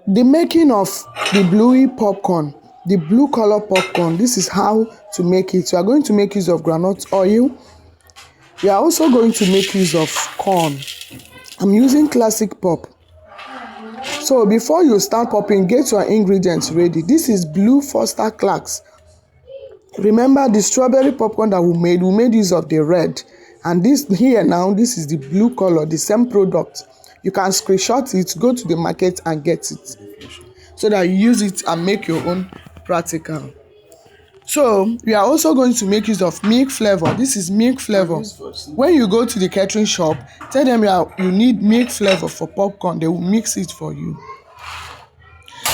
The making of the Bluey popcorn, the blue color popcorn, this is how to make it. You are going to make use of groundnut oil. You are also going to make use of corn. I'm using classic pop. So before you start popping, get your ingredients ready. This is Blue Foster Clarks. Remember the strawberry popcorn that we made use of the red. And this here now, this is the blue color, the same product. You can screenshot it, go to the market and get it, so that you use it and make your own practical. So we are also going to make use of milk flavor. This is milk flavor. When you go to the catering shop, tell them you need milk flavor for popcorn. They will mix it for you.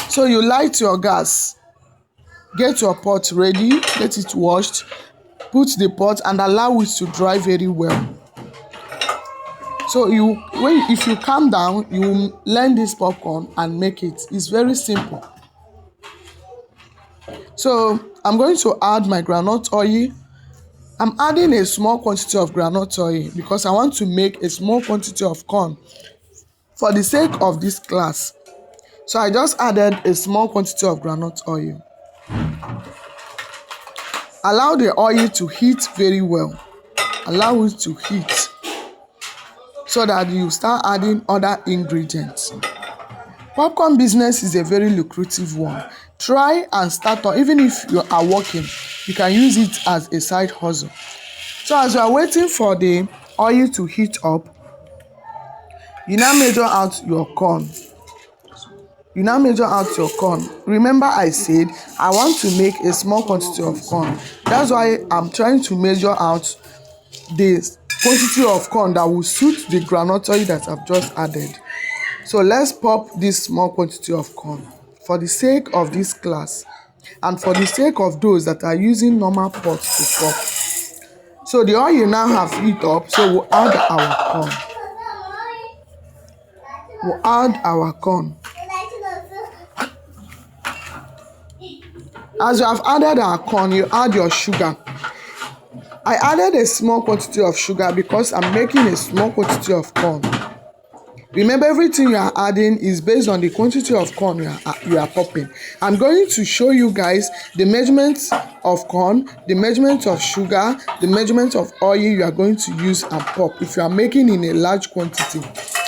So you light your gas, get your pot ready, get it washed, put the pot and allow it to dry very well. So if you calm down, you will learn this popcorn and make it. It's very simple. So I'm going to add my groundnut oil. I'm adding a small quantity of groundnut oil because I want to make a small quantity of corn for the sake of this class. So I just added a small quantity of groundnut oil. Allow the oil to heat very well. Allow it to heat so that you start adding other ingredients. Popcorn business is a very lucrative one. Try and start on, even if you are working, you can use it as a side hustle. So as you are waiting for the oil to heat up, you now measure out your corn. Remember I said I want to make a small quantity of corn. That's why I'm trying to measure out the quantity of corn that will suit the groundnut oil that I've just added. So let's pop this small quantity of corn for the sake of this class and for the sake of those that are using normal pots to pop. So the oil now have heat up, so we'll add our corn. As you have added our corn, you add your sugar. I added a small quantity of sugar because I'm making a small quantity of corn. Remember, everything you are adding is based on the quantity of corn you are popping. I'm going to show you guys the measurements of corn, the measurement of sugar, the measurement of oil you are going to use and pop if you are making in a large quantity.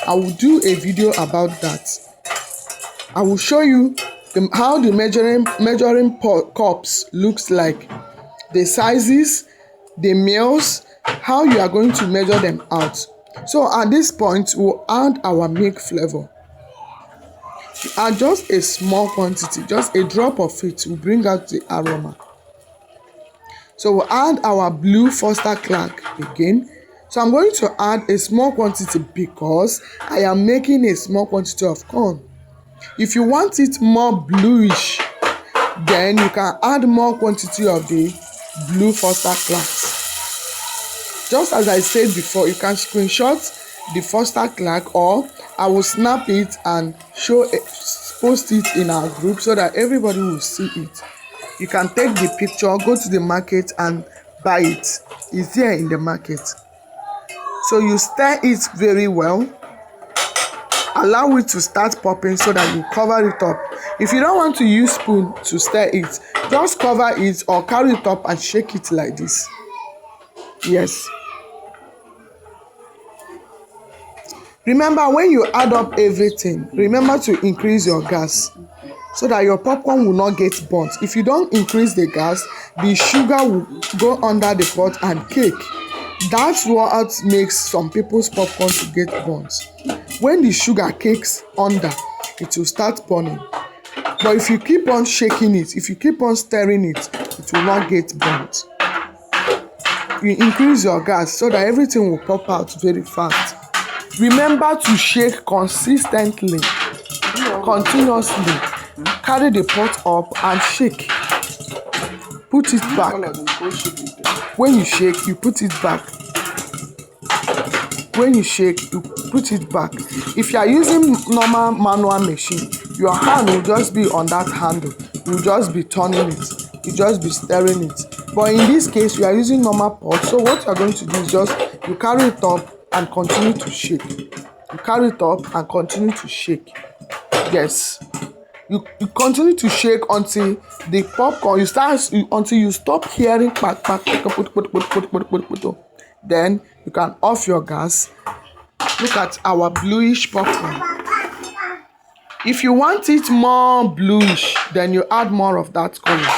I will do a video about that. I will show you how the measuring cups looks like, the sizes, the meals, how you are going to measure them out. So at this point, we'll add our milk flavor. Add just a small quantity, just a drop of it will bring out the aroma. So we'll add our Blue Foster Clark again. So I'm going to add a small quantity because I am making a small quantity of corn. If you want it more bluish, then you can add more quantity of the Blue Foster Clarks. Just as I said before, you can screenshot the Foster Clark, or I will snap it and post it in our group so that everybody will see it. You can take the picture, go to the market and buy it. It's there in the market. So you stir it very well. Allow it to start popping so that you cover it up. If you don't want to use spoon to stir it, just cover it or carry it up and shake it like this. Yes. Remember, when you add up everything, remember to increase your gas so that your popcorn will not get burnt. If you don't increase the gas, the sugar will go under the pot and cake. That's what makes some people's popcorn to get burnt. When the sugar cakes under, it will start burning. But if you keep on shaking it, if you keep on stirring it, it will not get burnt. You increase your gas so that everything will pop out very fast. Remember to shake consistently, continuously. Carry the pot up and shake. Put it back. When you shake, you put it back. When you shake, you put it back. If you are using normal manual machine, your hand will just be on that handle. You will just be turning it. You just be stirring it. But in this case, we are using normal pot. So what you are going to do is just you carry it up and continue to shake. You carry it up and continue to shake. Yes. You continue to shake until the popcorn until you stop hearing pak pak pak pak pak pak pak pak pak pak. Then you can off your gas. Look at our bluish popcorn. If you want it more bluish, then you add more of that color.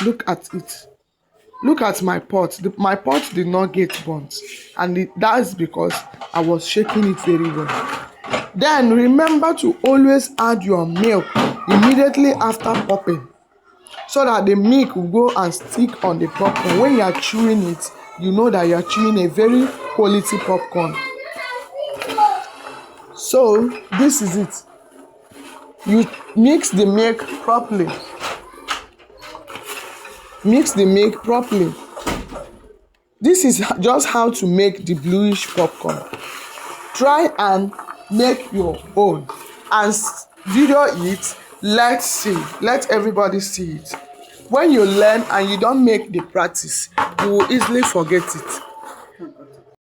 Look at it. Look at my pot. My pot did not get burnt, and that's because I was shaking it very well. Then remember to always add your milk immediately after popping, so that the milk will go and stick on the popcorn. When you are chewing it, you know that you are chewing a very quality popcorn. So this is it. You mix the milk properly. Mix the milk properly. This is just how to make the bluish popcorn. Try and make your own and video it. Let's see. Let everybody see it. When you learn and you don't make the practice, you will easily forget it.